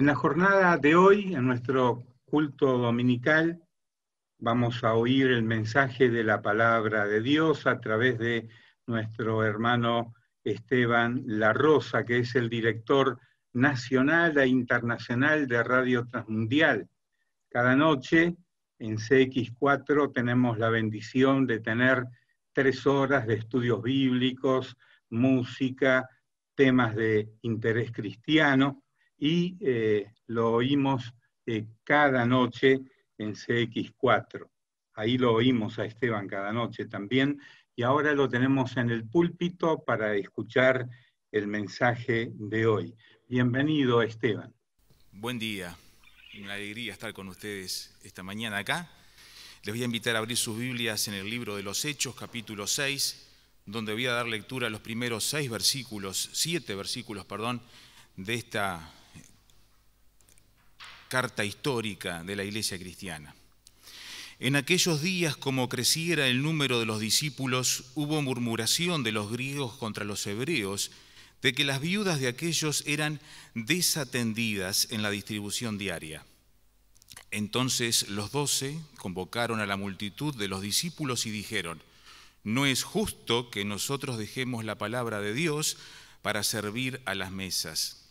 En la jornada de hoy, en nuestro culto dominical, vamos a oír el mensaje de la palabra de Dios a través de nuestro hermano Esteban La Rosa, que es el director nacional e internacional de Radio Transmundial. Cada noche en CX4 tenemos la bendición de tener 3 horas de estudios bíblicos, música, temas de interés cristiano, y lo oímos cada noche en CX4. Ahí lo oímos a Esteban cada noche también, y ahora lo tenemos en el púlpito para escuchar el mensaje de hoy. Bienvenido, Esteban. Buen día, una alegría estar con ustedes esta mañana acá. Les voy a invitar a abrir sus Biblias en el libro de los Hechos, capítulo 6, donde voy a dar lectura a los primeros 7 versículos, de esta carta histórica de la Iglesia cristiana. En aquellos días, como creciera el número de los discípulos, hubo murmuración de los griegos contra los hebreos, de que las viudas de aquellos eran desatendidas en la distribución diaria. Entonces los 12 convocaron a la multitud de los discípulos y dijeron: no es justo que nosotros dejemos la palabra de Dios para servir a las mesas.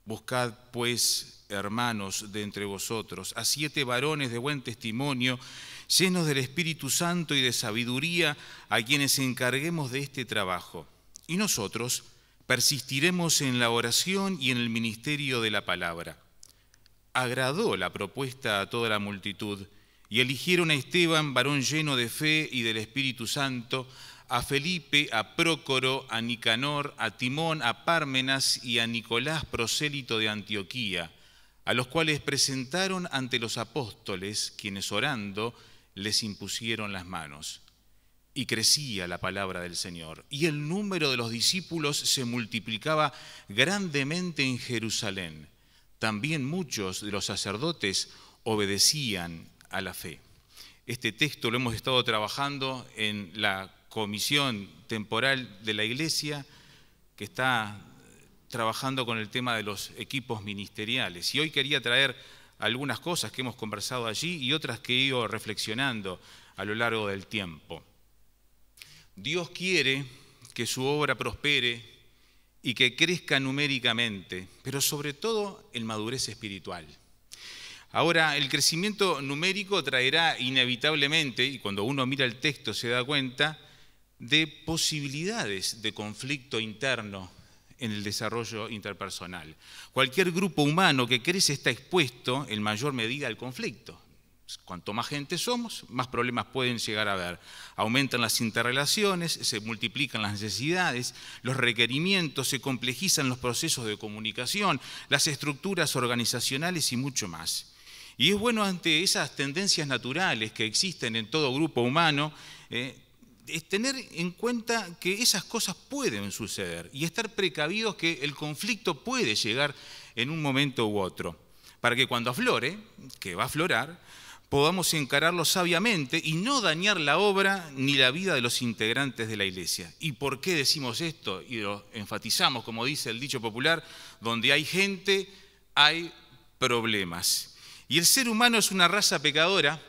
Buscad, pues, hermanos, de entre vosotros, a 7 varones de buen testimonio, llenos del Espíritu Santo y de sabiduría, a quienes encarguemos de este trabajo. Y nosotros persistiremos en la oración y en el ministerio de la palabra. Agradó la propuesta a toda la multitud, y eligieron a Esteban, varón lleno de fe y del Espíritu Santo, a Felipe, a Prócoro, a Nicanor, a Timón, a Pármenas y a Nicolás, prosélito de Antioquía, a los cuales presentaron ante los apóstoles, quienes orando les impusieron las manos. Y crecía la palabra del Señor, y el número de los discípulos se multiplicaba grandemente en Jerusalén. También muchos de los sacerdotes obedecían a la fe. Este texto lo hemos estado trabajando en la comisión temporal de la Iglesia, que está trabajando con el tema de los equipos ministeriales. Y hoy quería traer algunas cosas que hemos conversado allí y otras que he ido reflexionando a lo largo del tiempo. Dios quiere que su obra prospere y que crezca numéricamente, pero sobre todo en madurez espiritual. Ahora, el crecimiento numérico traerá inevitablemente, y cuando uno mira el texto se da cuenta, de posibilidades de conflicto interno en el desarrollo interpersonal. Cualquier grupo humano que crece está expuesto en mayor medida al conflicto. Cuanto más gente somos, más problemas pueden llegar a haber. Aumentan las interrelaciones, se multiplican las necesidades, los requerimientos, se complejizan los procesos de comunicación, las estructuras organizacionales y mucho más. Y es bueno, ante esas tendencias naturales que existen en todo grupo humano, es tener en cuenta que esas cosas pueden suceder y estar precavidos que el conflicto puede llegar en un momento u otro, para que cuando aflore, que va a aflorar, podamos encararlo sabiamente y no dañar la obra ni la vida de los integrantes de la Iglesia. ¿Y por qué decimos esto? Y lo enfatizamos, como dice el dicho popular: donde hay gente, hay problemas. Y el ser humano es una raza pecadora,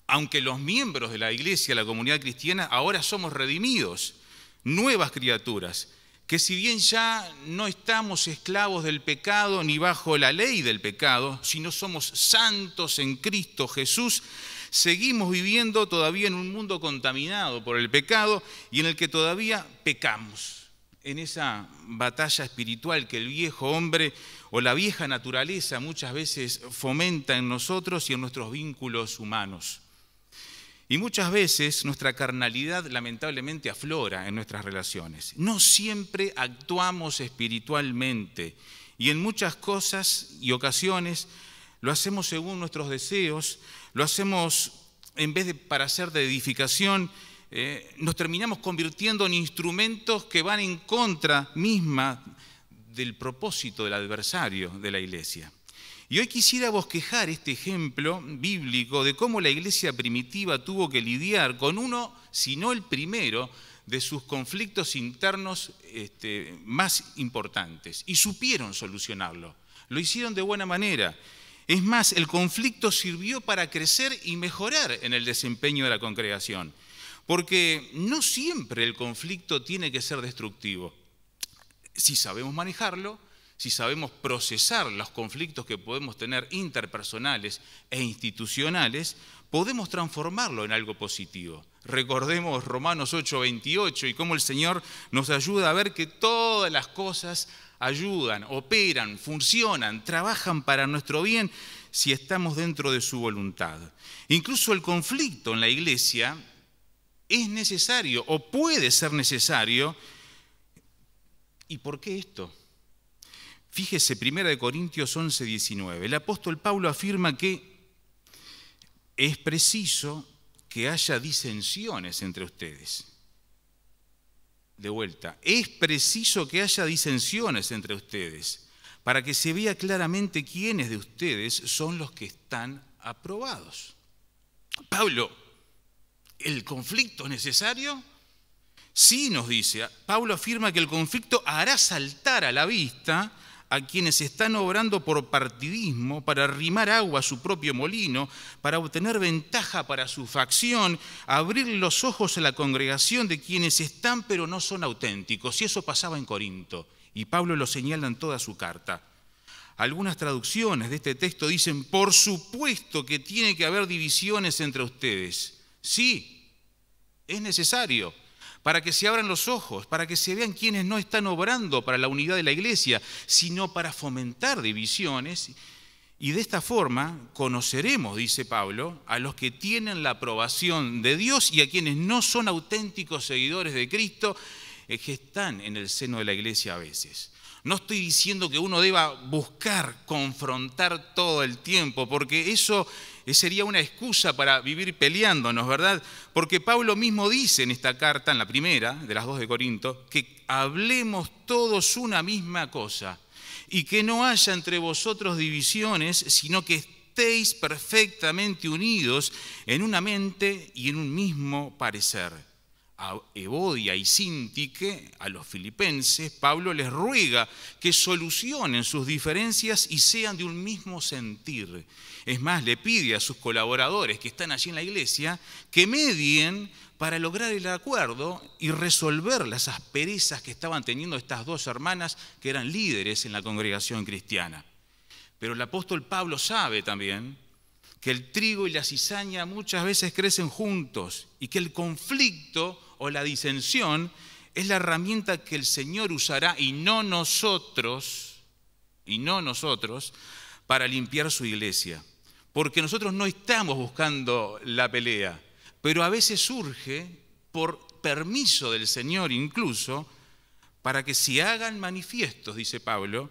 aunque los miembros de la Iglesia, la comunidad cristiana, ahora somos redimidos, nuevas criaturas, que si bien ya no estamos esclavos del pecado ni bajo la ley del pecado, sino somos santos en Cristo Jesús, seguimos viviendo todavía en un mundo contaminado por el pecado y en el que todavía pecamos, en esa batalla espiritual que el viejo hombre o la vieja naturaleza muchas veces fomenta en nosotros y en nuestros vínculos humanos. Y muchas veces nuestra carnalidad lamentablemente aflora en nuestras relaciones. No siempre actuamos espiritualmente y en muchas cosas y ocasiones lo hacemos según nuestros deseos, lo hacemos en vez de para ser de edificación, nos terminamos convirtiendo en instrumentos que van en contra misma del propósito del adversario de la Iglesia. Y hoy quisiera bosquejar este ejemplo bíblico de cómo la Iglesia primitiva tuvo que lidiar con uno, si no el primero, de sus conflictos internos más importantes. Y supieron solucionarlo. lo hicieron de buena manera. Es más, el conflicto sirvió para crecer y mejorar en el desempeño de la congregación, porque no siempre el conflicto tiene que ser destructivo. Si sabemos manejarlo, si sabemos procesar los conflictos que podemos tener interpersonales e institucionales, podemos transformarlo en algo positivo. Recordemos Romanos 8:28 y cómo el Señor nos ayuda a ver que todas las cosas ayudan, operan, funcionan, trabajan para nuestro bien si estamos dentro de su voluntad. Incluso el conflicto en la iglesia es necesario o puede ser necesario. ¿Y por qué esto? Fíjese, 1 Corintios 11:19. El apóstol Pablo afirma que es preciso que haya disensiones entre ustedes. De vuelta, es preciso que haya disensiones entre ustedes para que se vea claramente quiénes de ustedes son los que están aprobados. Pablo, ¿el conflicto es necesario? Sí, nos dice. Pablo afirma que el conflicto hará saltar a la vista a quienes están obrando por partidismo, para arrimar agua a su propio molino, para obtener ventaja para su facción, abrir los ojos a la congregación de quienes están pero no son auténticos. Y eso pasaba en Corinto, y Pablo lo señala en toda su carta. Algunas traducciones de este texto dicen, por supuesto que tiene que haber divisiones entre ustedes. Sí, es necesario, para que se abran los ojos, para que se vean quienes no están obrando para la unidad de la iglesia, sino para fomentar divisiones. Y de esta forma conoceremos, dice Pablo, a los que tienen la aprobación de Dios y a quienes no son auténticos seguidores de Cristo, que están en el seno de la iglesia a veces. No estoy diciendo que uno deba buscar confrontar todo el tiempo, porque eso sería una excusa para vivir peleándonos, ¿verdad? Porque Pablo mismo dice en esta carta, en la primera de las 2 de Corinto, que hablemos todos una misma cosa y que no haya entre vosotros divisiones, sino que estéis perfectamente unidos en una mente y en un mismo parecer. A Evodia y Síntique, a los filipenses, Pablo les ruega que solucionen sus diferencias y sean de un mismo sentir. Es más, le pide a sus colaboradores que están allí en la iglesia que medien para lograr el acuerdo y resolver las asperezas que estaban teniendo estas dos hermanas que eran líderes en la congregación cristiana. Pero el apóstol Pablo sabe también que el trigo y la cizaña muchas veces crecen juntos y que el conflicto o la disensión es la herramienta que el Señor usará y no nosotros, para limpiar su iglesia. Porque nosotros no estamos buscando la pelea, pero a veces surge por permiso del Señor incluso, para que se hagan manifiestos, dice Pablo,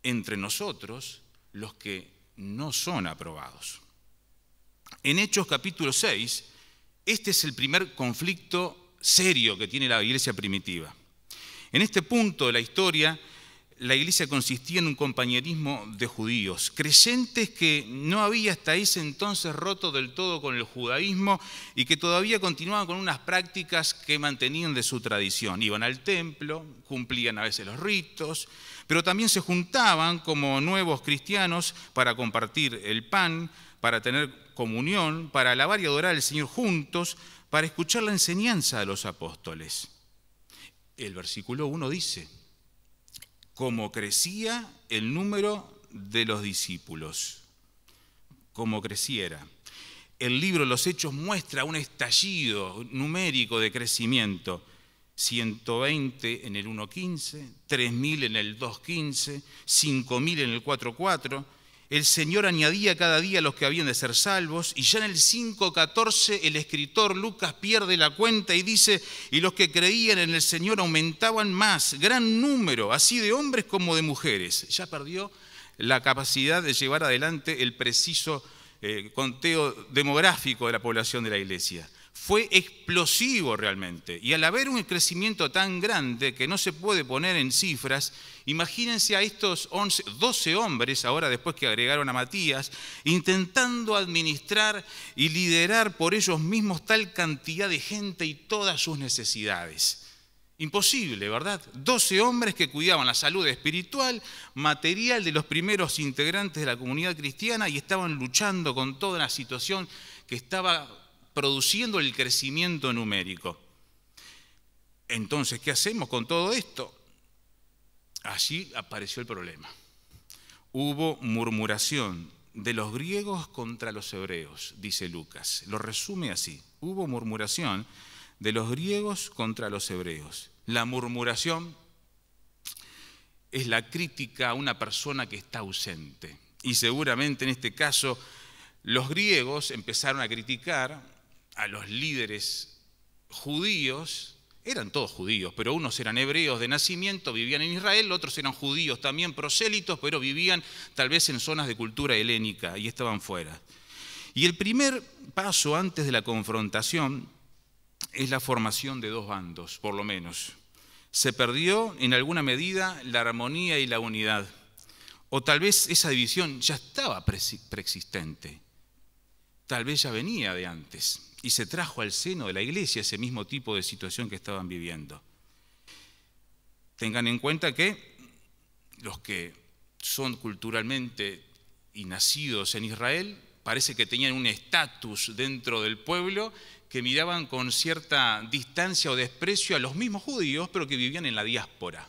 entre nosotros los que no son aprobados. En Hechos capítulo 6, este es el primer conflicto serio que tiene la iglesia primitiva. En este punto de la historia, la iglesia consistía en un compañerismo de judíos, creyentes que no había hasta ese entonces roto del todo con el judaísmo y que todavía continuaban con unas prácticas que mantenían de su tradición. Iban al templo, cumplían a veces los ritos, pero también se juntaban como nuevos cristianos para compartir el pan, para tener comunión, para alabar y adorar al Señor juntos, para escuchar la enseñanza de los apóstoles. El versículo 1 dice, como crecía el número de los discípulos, como creciera. El libro de los Hechos muestra un estallido numérico de crecimiento. 120 en el 1.15, 3.000 en el 2.15, 5.000 en el 4.4. El Señor añadía cada día a los que habían de ser salvos, y ya en el 5.14 el escritor Lucas pierde la cuenta y dice, y los que creían en el Señor aumentaban más, gran número, así de hombres como de mujeres. Ya perdió la capacidad de llevar adelante el preciso conteo demográfico de la población de la iglesia. Fue explosivo realmente, y al haber un crecimiento tan grande que no se puede poner en cifras, imagínense a estos 12 hombres, ahora después que agregaron a Matías, intentando administrar y liderar por ellos mismos tal cantidad de gente y todas sus necesidades. Imposible, ¿verdad? 12 hombres que cuidaban la salud espiritual, material de los primeros integrantes de la comunidad cristiana y estaban luchando con toda la situación que estaba produciendo el crecimiento numérico. Entonces, ¿qué hacemos con todo esto? Allí apareció el problema. Hubo murmuración de los griegos contra los hebreos, dice Lucas. Lo resume así. Hubo murmuración de los griegos contra los hebreos. La murmuración es la crítica a una persona que está ausente. Y seguramente en este caso los griegos empezaron a criticar a los líderes judíos. Eran todos judíos, pero unos eran hebreos de nacimiento, vivían en Israel, otros eran judíos también prosélitos, pero vivían tal vez en zonas de cultura helénica y estaban fuera. Y el primer paso antes de la confrontación es la formación de dos bandos, por lo menos. Se perdió en alguna medida la armonía y la unidad, o tal vez esa división ya estaba preexistente, tal vez ya venía de antes. Y se trajo al seno de la iglesia ese mismo tipo de situación que estaban viviendo. Tengan en cuenta que los que son culturalmente y nacidos en Israel parece que tenían un estatus dentro del pueblo que miraban con cierta distancia o desprecio a los mismos judíos, pero que vivían en la diáspora.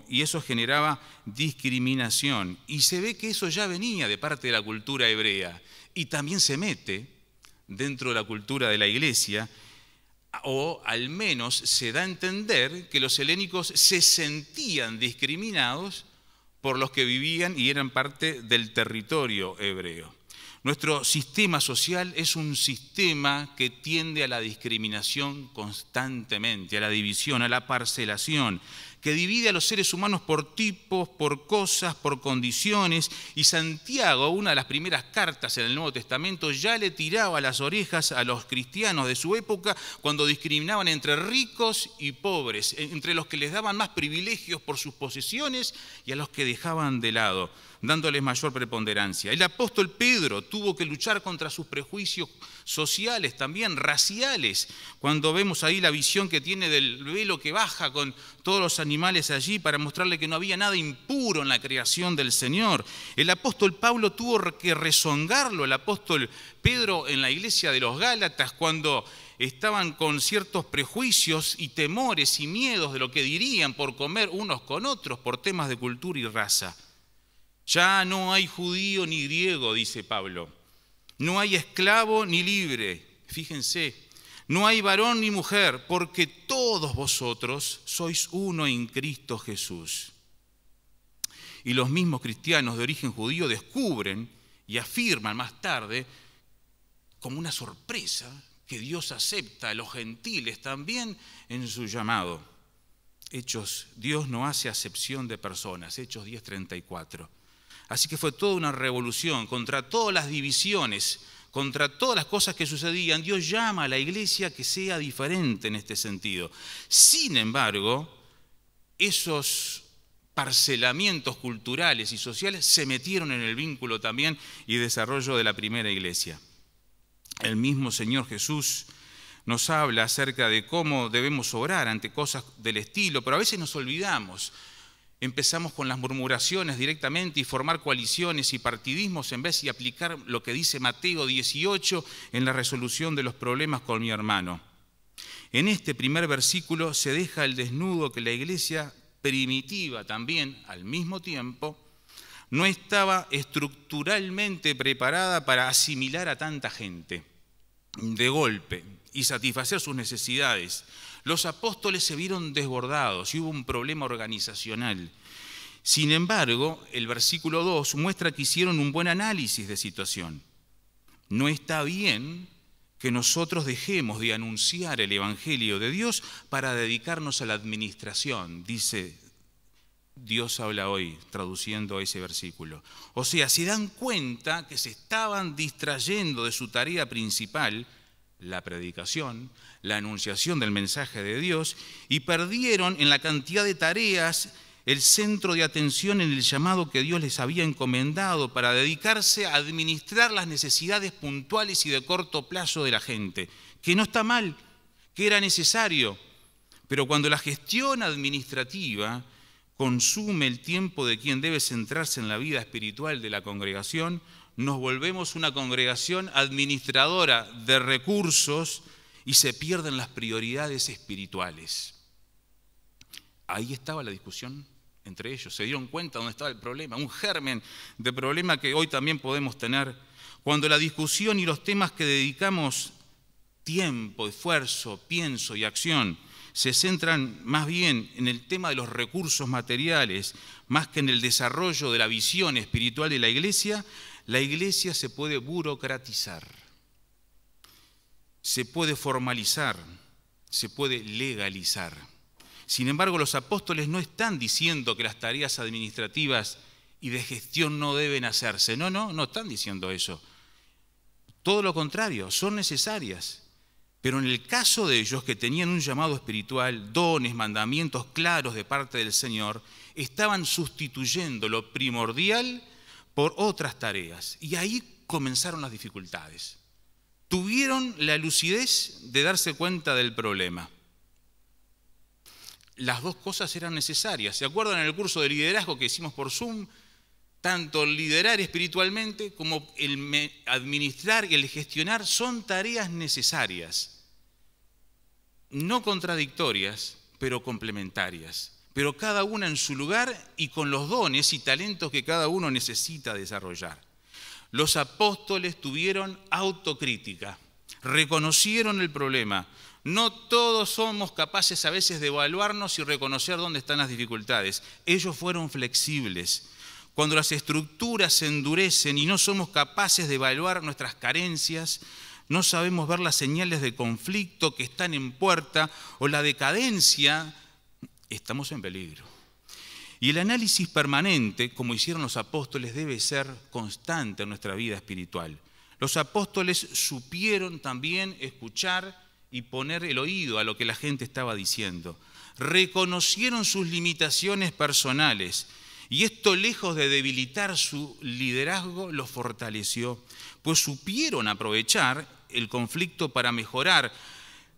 Y eso generaba discriminación. Y se ve que eso ya venía de parte de la cultura hebrea y también se mete dentro de la cultura de la iglesia, o al menos se da a entender que los helénicos se sentían discriminados por los que vivían y eran parte del territorio hebreo. Nuestro sistema social es un sistema que tiende a la discriminación constantemente, a la división, a la parcelación, que divide a los seres humanos por tipos, por cosas, por condiciones. Y Santiago, una de las primeras cartas en el Nuevo Testamento, ya le tiraba las orejas a los cristianos de su época cuando discriminaban entre ricos y pobres, entre los que les daban más privilegios por sus posesiones y a los que dejaban de lado, dándoles mayor preponderancia. El apóstol Pedro tuvo que luchar contra sus prejuicios sociales, también raciales, cuando vemos ahí la visión que tiene del velo que baja con todos los animales allí para mostrarle que no había nada impuro en la creación del Señor. El apóstol Pablo tuvo que rezongarlo, el apóstol Pedro en la iglesia de los Gálatas, cuando estaban con ciertos prejuicios y temores y miedos de lo que dirían por comer unos con otros por temas de cultura y raza. Ya no hay judío ni griego, dice Pablo. No hay esclavo ni libre. Fíjense, no hay varón ni mujer, porque todos vosotros sois uno en Cristo Jesús. Y los mismos cristianos de origen judío descubren y afirman más tarde, como una sorpresa, que Dios acepta a los gentiles también en su llamado. Dios no hace acepción de personas, Hechos 10:34. Así que fue toda una revolución contra todas las divisiones, contra todas las cosas que sucedían. Dios llama a la iglesia que sea diferente en este sentido. Sin embargo, esos parcelamientos culturales y sociales se metieron en el vínculo también y desarrollo de la primera iglesia. El mismo Señor Jesús nos habla acerca de cómo debemos orar ante cosas del estilo, pero a veces nos olvidamos. Empezamos con las murmuraciones directamente y formar coaliciones y partidismos en vez de aplicar lo que dice Mateo 18 en la resolución de los problemas con mi hermano. En este primer versículo se deja al desnudo que la iglesia primitiva también, al mismo tiempo, no estaba estructuralmente preparada para asimilar a tanta gente de golpe y satisfacer sus necesidades. Los apóstoles se vieron desbordados y hubo un problema organizacional. Sin embargo, el versículo 2 muestra que hicieron un buen análisis de situación. No está bien que nosotros dejemos de anunciar el Evangelio de Dios para dedicarnos a la administración, dice Dios habla hoy, traduciendo ese versículo. O sea, se dan cuenta que se estaban distrayendo de su tarea principal, la predicación, la anunciación del mensaje de Dios, y perdieron en la cantidad de tareas el centro de atención en el llamado que Dios les había encomendado para dedicarse a administrar las necesidades puntuales y de corto plazo de la gente, que no está mal, que era necesario, Pero cuando la gestión administrativa consume el tiempo de quien debe centrarse en la vida espiritual de la congregación, nos volvemos una congregación administradora de recursos y se pierden las prioridades espirituales. Ahí estaba la discusión entre ellos. Se dieron cuenta dónde estaba el problema, un germen de problema que hoy también podemos tener. Cuando la discusión y los temas que dedicamos tiempo, esfuerzo, pienso y acción se centran más bien en el tema de los recursos materiales, más que en el desarrollo de la visión espiritual de la iglesia se puede burocratizar, se puede formalizar, se puede legalizar. Sin embargo, los apóstoles no están diciendo que las tareas administrativas y de gestión no deben hacerse. No están diciendo eso. Todo lo contrario, son necesarias. Pero en el caso de ellos, que tenían un llamado espiritual, dones, mandamientos claros de parte del Señor, estaban sustituyendo lo primordial por otras tareas. Y ahí comenzaron las dificultades. Tuvieron la lucidez de darse cuenta del problema. Las dos cosas eran necesarias. ¿Se acuerdan en el curso de liderazgo que hicimos por Zoom? Tanto el liderar espiritualmente como el administrar y el gestionar son tareas necesarias. No contradictorias, pero complementarias. Pero cada una en su lugar y con los dones y talentos que cada uno necesita desarrollar. Los apóstoles tuvieron autocrítica, reconocieron el problema. No todos somos capaces a veces de evaluarnos y reconocer dónde están las dificultades. Ellos fueron flexibles. Cuando las estructuras se endurecen y no somos capaces de evaluar nuestras carencias, no sabemos ver las señales de conflicto que están en puerta o la decadencia, estamos en peligro. Y el análisis permanente, como hicieron los apóstoles, debe ser constante en nuestra vida espiritual. Los apóstoles supieron también escuchar y poner el oído a lo que la gente estaba diciendo. Reconocieron sus limitaciones personales y esto, lejos de debilitar su liderazgo, los fortaleció, pues supieron aprovechar el conflicto para mejorar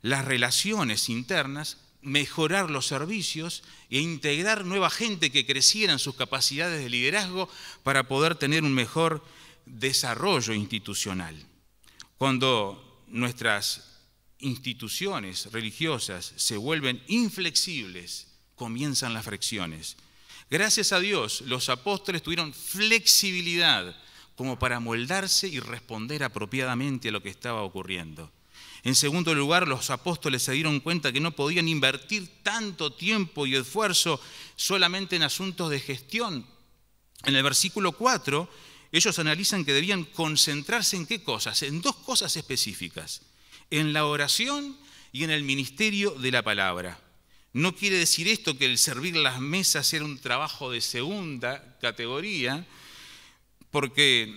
las relaciones internas, mejorar los servicios e integrar nueva gente que creciera en sus capacidades de liderazgo para poder tener un mejor desarrollo institucional. Cuando nuestras instituciones religiosas se vuelven inflexibles, comienzan las fricciones. Gracias a Dios, los apóstoles tuvieron flexibilidad como para moldarse y responder apropiadamente a lo que estaba ocurriendo. En segundo lugar, los apóstoles se dieron cuenta que no podían invertir tanto tiempo y esfuerzo solamente en asuntos de gestión. En el versículo 4, ellos analizan que debían concentrarse en ¿qué cosas? En dos cosas específicas: en la oración y en el ministerio de la palabra. No quiere decir esto que el servir las mesas era un trabajo de segunda categoría, porque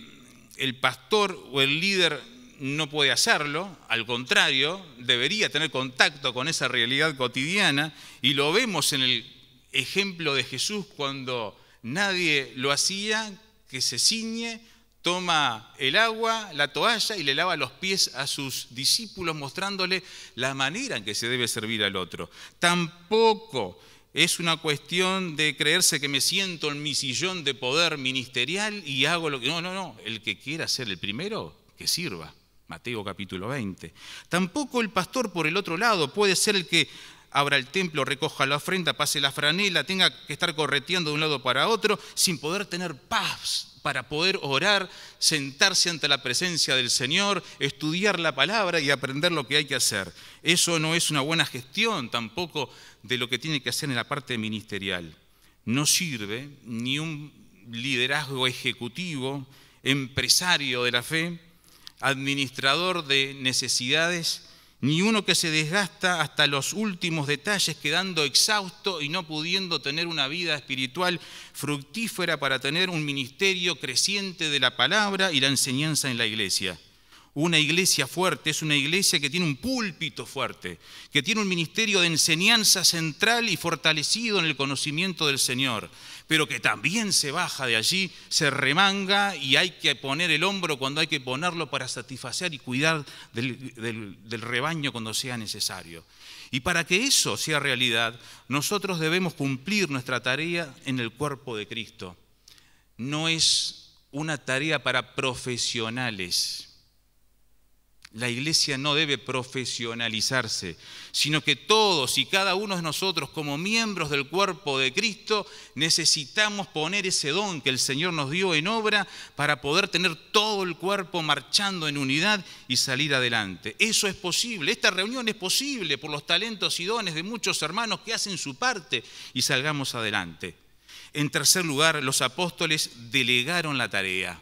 el pastor o el líder no puede hacerlo, al contrario, debería tener contacto con esa realidad cotidiana, y lo vemos en el ejemplo de Jesús cuando nadie lo hacía, que se ciñe, toma el agua, la toalla y le lava los pies a sus discípulos, mostrándole la manera en que se debe servir al otro. Tampoco es una cuestión de creerse que me siento en mi sillón de poder ministerial y hago lo que... No. El que quiera ser el primero, que sirva. Mateo capítulo 20. Tampoco el pastor, por el otro lado, puede ser el que abra el templo, recoja la ofrenda, pase la franela, tenga que estar correteando de un lado para otro, sin poder tener paz para poder orar, sentarse ante la presencia del Señor, estudiar la palabra y aprender lo que hay que hacer. Eso no es una buena gestión tampoco de lo que tiene que hacer en la parte ministerial. No sirve ni un liderazgo ejecutivo, empresario de la fe, administrador de necesidades, ni uno que se desgasta hasta los últimos detalles, quedando exhausto y no pudiendo tener una vida espiritual fructífera para tener un ministerio creciente de la palabra y la enseñanza en la iglesia. Una iglesia fuerte es una iglesia que tiene un púlpito fuerte, que tiene un ministerio de enseñanza central y fortalecido en el conocimiento del Señor, pero que también se baja de allí, se remanga y hay que poner el hombro cuando hay que ponerlo para satisfacer y cuidar del rebaño cuando sea necesario. Y para que eso sea realidad, nosotros debemos cumplir nuestra tarea en el cuerpo de Cristo. No es una tarea para profesionales. La iglesia no debe profesionalizarse, sino que todos y cada uno de nosotros como miembros del cuerpo de Cristo necesitamos poner ese don que el Señor nos dio en obra para poder tener todo el cuerpo marchando en unidad y salir adelante. Eso es posible, esta reunión es posible por los talentos y dones de muchos hermanos que hacen su parte y salgamos adelante. En tercer lugar, los apóstoles delegaron la tarea.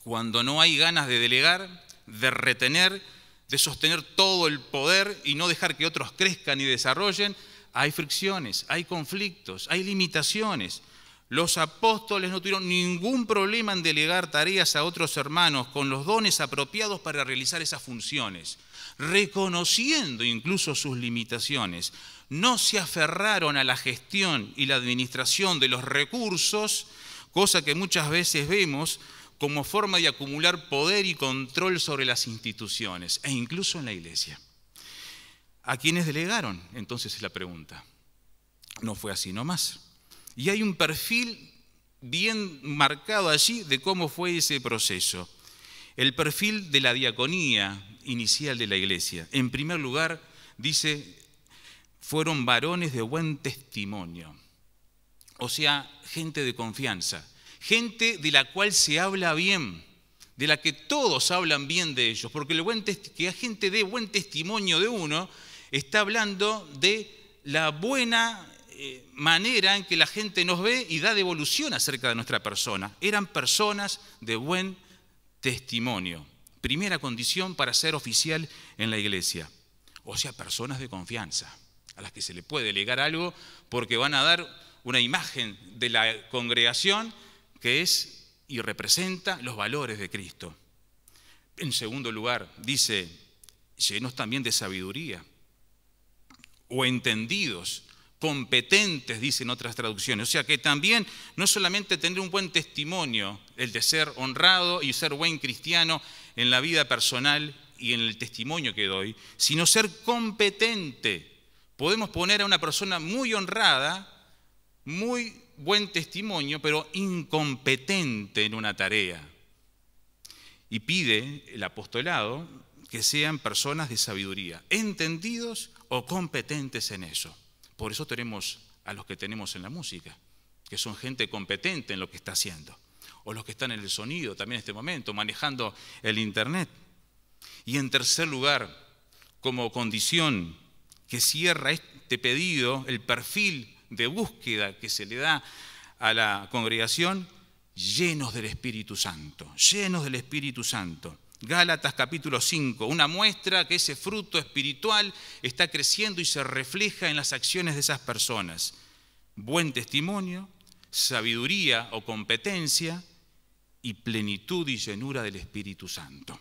Cuando no hay ganas de delegar, de retener, de sostener todo el poder y no dejar que otros crezcan y desarrollen, hay fricciones, hay conflictos, hay limitaciones. Los apóstoles no tuvieron ningún problema en delegar tareas a otros hermanos con los dones apropiados para realizar esas funciones, reconociendo incluso sus limitaciones. No se aferraron a la gestión y la administración de los recursos, cosa que muchas veces vemos como forma de acumular poder y control sobre las instituciones, e incluso en la iglesia. ¿A quiénes delegaron? Entonces es la pregunta. No fue así nomás. Y hay un perfil bien marcado allí de cómo fue ese proceso. El perfil de la diaconía inicial de la iglesia. En primer lugar, dice, fueron varones de buen testimonio. O sea, gente de confianza. Gente de la cual se habla bien, de la que todos hablan bien de ellos, porque que gente dé buen testimonio de uno está hablando de la buena manera en que la gente nos ve y da devolución acerca de nuestra persona. Eran personas de buen testimonio. Primera condición para ser oficial en la iglesia. O sea, personas de confianza, a las que se le puede delegar algo porque van a dar una imagen de la congregación que es y representa los valores de Cristo. En segundo lugar, dice, llenos también de sabiduría, o entendidos, competentes, dicen otras traducciones. O sea que también no solamente tener un buen testimonio, el de ser honrado y ser buen cristiano en la vida personal y en el testimonio que doy, sino ser competente. Podemos poner a una persona muy honrada, muy buen testimonio, pero incompetente en una tarea. Y pide el apostolado que sean personas de sabiduría, entendidos o competentes en eso. Por eso tenemos a los que tenemos en la música, que son gente competente en lo que está haciendo, o los que están en el sonido también en este momento, manejando el internet. Y en tercer lugar, como condición que cierra este pedido, el perfil de búsqueda que se le da a la congregación, llenos del Espíritu Santo, llenos del Espíritu Santo. Gálatas capítulo 5, una muestra que ese fruto espiritual está creciendo y se refleja en las acciones de esas personas. Buen testimonio, sabiduría o competencia y plenitud y llenura del Espíritu Santo.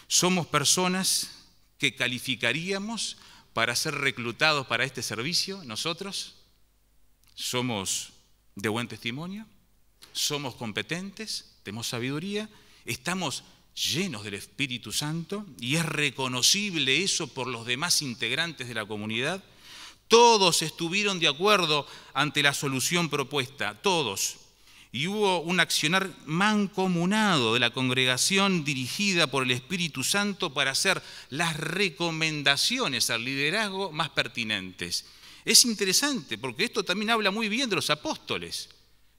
Somos personas que calificaríamos para ser reclutados para este servicio, nosotros. ¿Somos de buen testimonio? ¿Somos competentes? ¿Tenemos sabiduría? ¿Estamos llenos del Espíritu Santo? ¿Y es reconocible eso por los demás integrantes de la comunidad? Todos estuvieron de acuerdo ante la solución propuesta, todos. Y hubo un accionar mancomunado de la congregación dirigida por el Espíritu Santo para hacer las recomendaciones al liderazgo más pertinentes. Es interesante porque esto también habla muy bien de los apóstoles.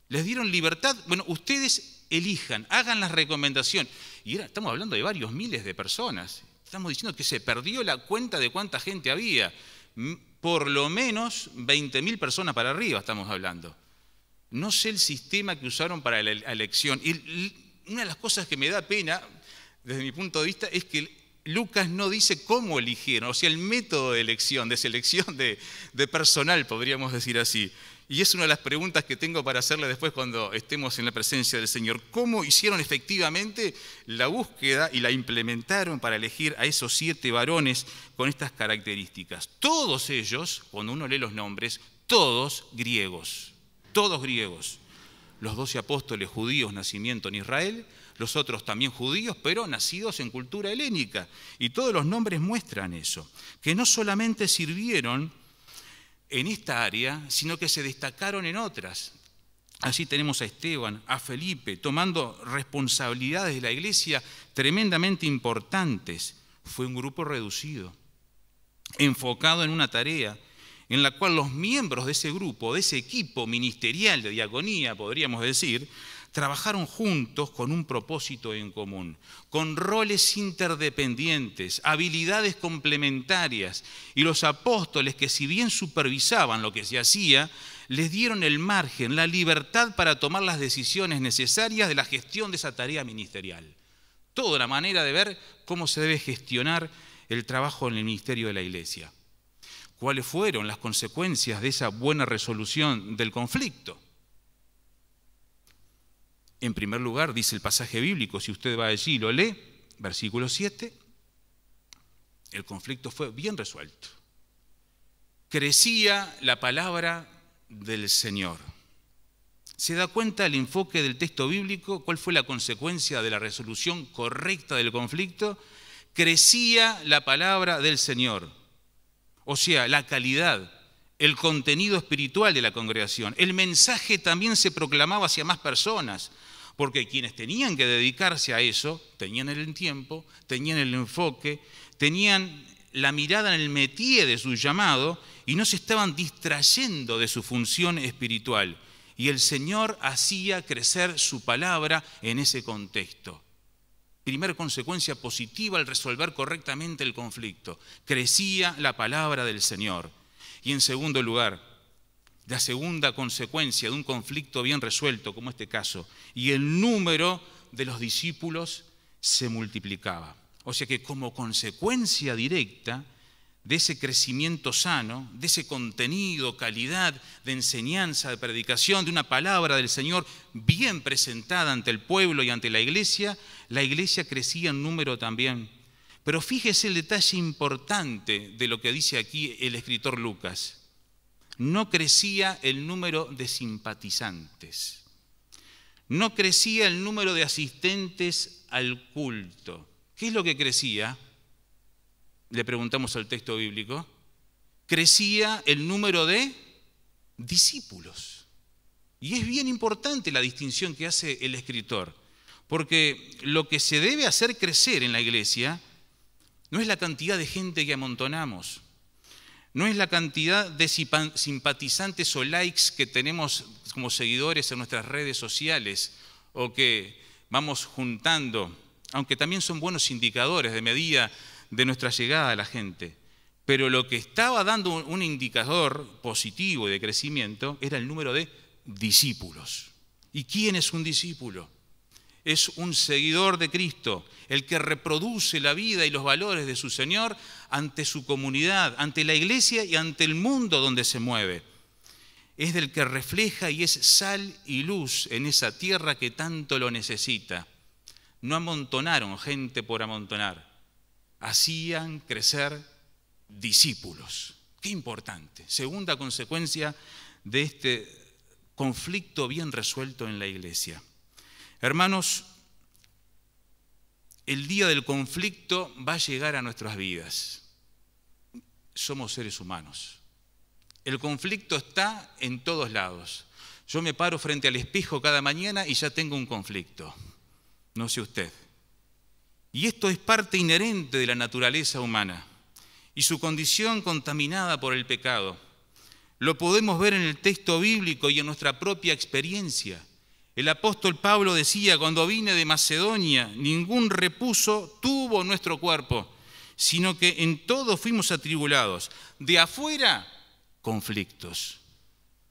Les dieron libertad, bueno, ustedes elijan, hagan las recomendaciones. Y estamos hablando de varios miles de personas. Estamos diciendo que se perdió la cuenta de cuánta gente había. Por lo menos 20.000 personas para arriba estamos hablando. No sé el sistema que usaron para la elección. Y una de las cosas que me da pena, desde mi punto de vista, es que Lucas no dice cómo eligieron, o sea, el método de elección, de selección de personal, podríamos decir así. Y es una de las preguntas que tengo para hacerle después cuando estemos en la presencia del Señor. ¿Cómo hicieron efectivamente la búsqueda y la implementaron para elegir a esos 7 varones con estas características? Todos ellos, cuando uno lee los nombres, todos griegos. Todos griegos. Los 12 apóstoles judíos, nacimiento en Israel, los otros también judíos, pero nacidos en cultura helénica. Y todos los nombres muestran eso, que no solamente sirvieron en esta área, sino que se destacaron en otras. Así tenemos a Esteban, a Felipe, tomando responsabilidades de la iglesia tremendamente importantes. Fue un grupo reducido, enfocado en una tarea, en la cual los miembros de ese grupo, de ese equipo ministerial de diaconía, podríamos decir, trabajaron juntos con un propósito en común, con roles interdependientes, habilidades complementarias, y los apóstoles, que si bien supervisaban lo que se hacía, les dieron el margen, la libertad para tomar las decisiones necesarias de la gestión de esa tarea ministerial. Toda la manera de ver cómo se debe gestionar el trabajo en el ministerio de la iglesia. ¿Cuáles fueron las consecuencias de esa buena resolución del conflicto? En primer lugar, dice el pasaje bíblico, si usted va allí y lo lee, versículo 7, el conflicto fue bien resuelto. Crecía la palabra del Señor. ¿Se da cuenta el enfoque del texto bíblico? ¿Cuál fue la consecuencia de la resolución correcta del conflicto? Crecía la palabra del Señor. O sea, la calidad, el contenido espiritual de la congregación. El mensaje también se proclamaba hacia más personas, porque quienes tenían que dedicarse a eso, tenían el tiempo, tenían el enfoque, tenían la mirada en el métier de su llamado y no se estaban distrayendo de su función espiritual. Y el Señor hacía crecer su palabra en ese contexto. Primera consecuencia positiva al resolver correctamente el conflicto. Crecía la palabra del Señor. Y en segundo lugar, la segunda consecuencia de un conflicto bien resuelto, como este caso, y el número de los discípulos se multiplicaba. O sea que como consecuencia directa de ese crecimiento sano, de ese contenido, calidad de enseñanza, de predicación, de una palabra del Señor bien presentada ante el pueblo y ante la iglesia crecía en número también. Pero fíjese el detalle importante de lo que dice aquí el escritor Lucas. No crecía el número de simpatizantes, no crecía el número de asistentes al culto. ¿Qué es lo que crecía? Le preguntamos al texto bíblico. Crecía el número de discípulos. Y es bien importante la distinción que hace el escritor, porque lo que se debe hacer crecer en la iglesia no es la cantidad de gente que amontonamos, no es la cantidad de simpatizantes o likes que tenemos como seguidores en nuestras redes sociales o que vamos juntando, aunque también son buenos indicadores de medida de nuestra llegada a la gente. Pero lo que estaba dando un indicador positivo y de crecimiento era el número de discípulos. ¿Y quién es un discípulo? Es un seguidor de Cristo, el que reproduce la vida y los valores de su Señor ante su comunidad, ante la iglesia y ante el mundo donde se mueve. Es del que refleja y es sal y luz en esa tierra que tanto lo necesita. No amontonaron gente por amontonar, hacían crecer discípulos. Qué importante. Segunda consecuencia de este conflicto bien resuelto en la iglesia. Hermanos, el día del conflicto va a llegar a nuestras vidas. Somos seres humanos. El conflicto está en todos lados. Yo me paro frente al espejo cada mañana y ya tengo un conflicto. No sé usted. Y esto es parte inherente de la naturaleza humana y su condición contaminada por el pecado. Lo podemos ver en el texto bíblico y en nuestra propia experiencia. El apóstol Pablo decía, cuando vine de Macedonia, ningún repuso tuvo nuestro cuerpo, sino que en todo fuimos atribulados. De afuera, conflictos.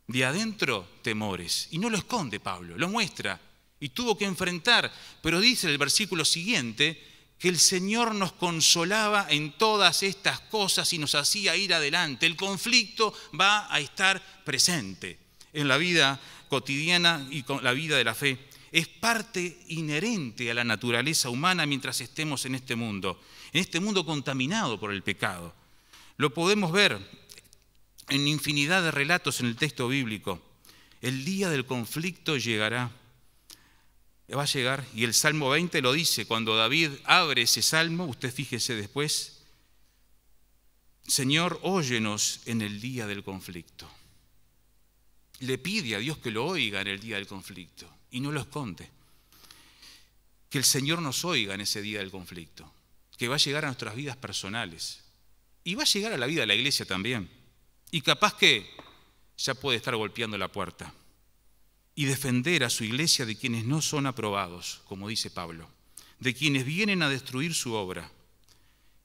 De adentro, temores. Y no lo esconde Pablo, lo muestra. Y tuvo que enfrentar, pero dice el versículo siguiente, que el Señor nos consolaba en todas estas cosas y nos hacía ir adelante. El conflicto va a estar presente. en la vida cotidiana y con la vida de la fe. Es parte inherente a la naturaleza humana mientras estemos en este mundo contaminado por el pecado. Lo podemos ver en infinidad de relatos en el texto bíblico. El día del conflicto llegará, va a llegar, y el Salmo 20 lo dice. Cuando David abre ese salmo, usted fíjese después: Señor, óyenos en el día del conflicto. Le pide a Dios que lo oiga en el día del conflicto y no lo esconde. Que el Señor nos oiga en ese día del conflicto, que va a llegar a nuestras vidas personales y va a llegar a la vida de la iglesia también. Y capaz que ya puede estar golpeando la puerta y defender a su iglesia de quienes no son aprobados, como dice Pablo, de quienes vienen a destruir su obra.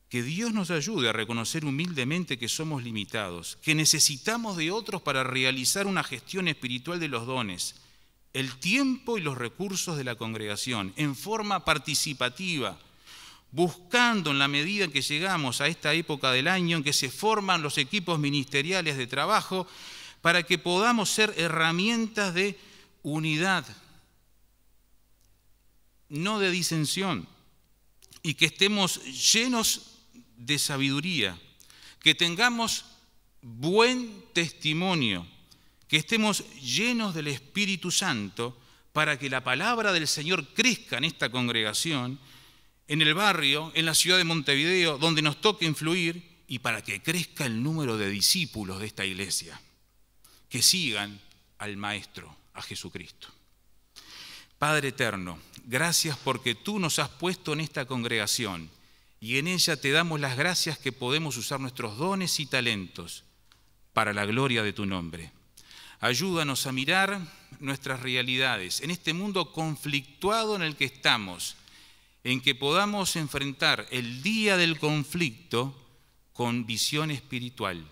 Que Dios nos ayude a reconocer humildemente que somos limitados, que necesitamos de otros para realizar una gestión espiritual de los dones, el tiempo y los recursos de la congregación, en forma participativa, buscando en la medida en que llegamos a esta época del año en que se forman los equipos ministeriales de trabajo, para que podamos ser herramientas de unidad, no de disensión, y que estemos llenos de sabiduría, que tengamos buen testimonio, que estemos llenos del Espíritu Santo para que la palabra del Señor crezca en esta congregación, en el barrio, en la ciudad de Montevideo, donde nos toque influir, y para que crezca el número de discípulos de esta iglesia, que sigan al Maestro, a Jesucristo. Padre eterno, gracias porque tú nos has puesto en esta congregación y en ella te damos las gracias que podemos usar nuestros dones y talentos para la gloria de tu nombre. Ayúdanos a mirar nuestras realidades en este mundo conflictuado en el que estamos, en que podamos enfrentar el día del conflicto con visión espiritual,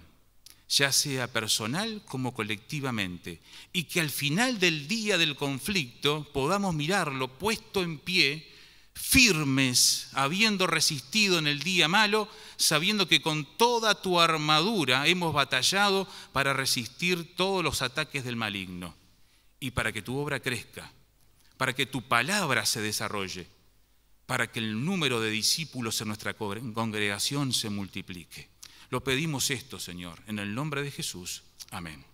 ya sea personal como colectivamente, y que al final del día del conflicto podamos mirarlo puesto en pie, firmes, habiendo resistido en el día malo, sabiendo que con toda tu armadura hemos batallado para resistir todos los ataques del maligno, y para que tu obra crezca, para que tu palabra se desarrolle, para que el número de discípulos en nuestra congregación se multiplique. Lo pedimos esto, Señor, en el nombre de Jesús. Amén.